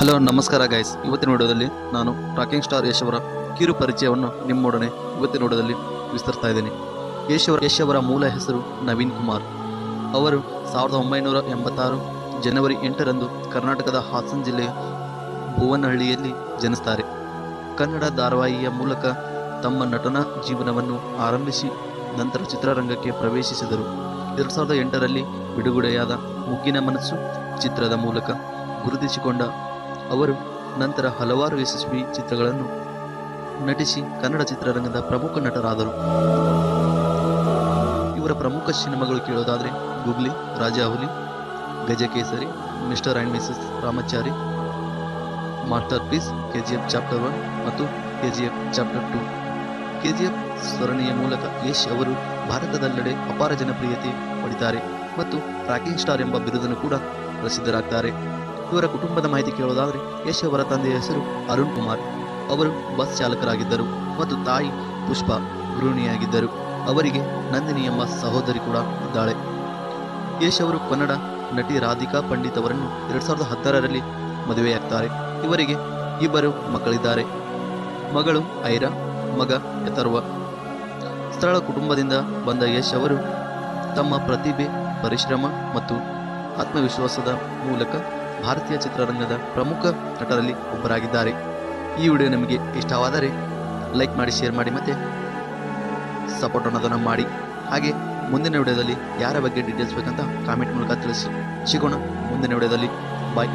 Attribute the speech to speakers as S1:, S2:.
S1: Hello ನಮಸ್ಕಾರ guys. ಇವತ್ತಿನ ವಿಡಿಯೋದಲ್ಲಿ ನಾನು ರಾಕಿಂಗ್ ಸ್ಟಾರ್ ಯಶ್ ಅವರ ಕಿರು ಪರಿಚಯವನ್ನು ನಿಮ್ಮೊಡನೆ ಇವತ್ತಿನ ವಿಡಿಯೋದಲ್ಲಿ ವಿಸ್ತರಿಸ್ತಾ ಇದ್ದೀನಿ. ಯಶ್ ಅವರ ಮೂಲ ಹೆಸರು ನವೀನ್ ಕುಮಾರ್. ಅವರು 1986 ಜನವರಿ 8ರಂದು ಕರ್ನಾಟಕದ ಹಾಸನ ಜಿಲ್ಲೆಯ ಭುವನಹಳ್ಳಿಯಲ್ಲಿ ಜನಿಸ್ತಾರೆ. ಕನ್ನಡ ಧಾರಾವಾಹಿಯ ಮೂಲಕ ತಮ್ಮ ನಟನಾ ಜೀವನವನ್ನು ಆರಂಭಿಸಿ ನಂತರ ಚಿತ್ರರಂಗಕ್ಕೆ ಪ್ರವೇಶಿಸಿದರು. 2008ರಲ್ಲಿ ಬಿಡುಗಡೆಯಾದ ಮುಗ್ಗಿನ ಮನಸ್ಸು ಚಿತ್ರದ ಮೂಲಕ ಗುರುತಿಸಿಕೊಂಡ ಅವರು ನಂತರ ಹಲವಾರು ಯಶಸ್ವಿ ಚಿತ್ರಗಳನ್ನು ನಟಿಸಿ ಕನ್ನಡ ಚಿತ್ರರಂಗದ ಪ್ರಮುಖ ನಟರಾದರು. ಇವರ ಪ್ರಮುಖ ಸಿನಿಮಾಗಳು ಕೇಳೋದಾದರೆ Googly, Rajahuli, Gajakesari, Mr and Mrs Ramachari, Masterpiece, KGF Chapter 1 ಮತ್ತು KGF ಚಾಪ್ಟರ್ 2. KGF ಸರಣಿಯ ಮೂಲಕ ಯಶ್ ಅವರು ಭಾರತದೆಲ್ಲೆಡೆ ಅಪಾರ ಜನಪ್ರಿಯತೆ ಪಡಿತಾರೆ ಮತ್ತು ರಾಕಿಂಗ್ ಸ್ಟಾರ್ ಎಂಬ ಬಿರುದನ್ನು ಕೂಡ ಪ್ರಸಿದ್ಧರಾಗ್ತಾರೆ. ಇವರ ಕುಟುಂಬದ ಮಾಹಿತಿ ಕೇಳೋದಾದರೆ ಯಶ್ ಅವರ ತಂದೆಯ ಹೆಸರು ಅರುಣ್ ಕುಮಾರ್. ಅವರು ಬಸ್ ಚಾಲಕರಾಗಿದ್ದರು ಮತ್ತು ತಾಯಿ ಪುಷ್ಪಾ ಗೃಹಿಣಿಯಾಗಿದ್ದರು. ಅವರಿಗೆ ನಂದಿನಿ ಎಂಬ ಸಹೋದರಿ ಕೂಡ ಇದ್ದಾಳೆ. ಯಶ್ ಅವರು ಕನ್ನಡ ನಟಿ ರಾಧಿಕಾ ಪಂಡಿತ್ ಅವರನ್ನು 2010ರಲ್ಲಿ ಮದುವೆಯಾಗ್ತಾರೆ. ಇವರಿಗೆ ಇಬ್ಬರು ಮಕ್ಕಳಿದ್ದಾರೆ. ಮಗಳು ಐರಾ, ಮಗ ಯಥರ್ವ. ಸರಳ ಕುಟುಂಬದಿಂದ ಬಂದ ಯಶ್ ಅವರು ತಮ್ಮ ಪ್ರತಿಭೆ, ಪರಿಶ್ರಮ ಮತ್ತು ಆತ್ಮವಿಶ್ವಾಸದ ಮೂಲಕ ಭಾರತೀಯ ಚಿತ್ರರಂಗದ ಪ್ರಮುಖ ನಟರಲ್ಲಿ ಒಬ್ಬರಾಗಿದ್ದಾರೆ. ಈ ವಿಡಿಯೋ ನಿಮಗೆ ಇಷ್ಟವಾದರೆ ಲೈಕ್ ಮಾಡಿ, ಶೇರ್ ಮಾಡಿ ಮತ್ತು ಸಪೋರ್ಟ್ ಅನ್ನೋದನ್ನು ಮಾಡಿ. ಹಾಗೆ ಮುಂದಿನ ವಿಡಿಯೋದಲ್ಲಿ ಯಾರ ಬಗ್ಗೆ ಡೀಟೇಲ್ಸ್ ಬೇಕಂತ ಕಾಮೆಂಟ್ ಮೂಲಕ ತಿಳಿಸಿ. ಸಿಗೋಣ ಮುಂದಿನ ವಿಡಿಯೋದಲ್ಲಿ. ಬಾಯ್.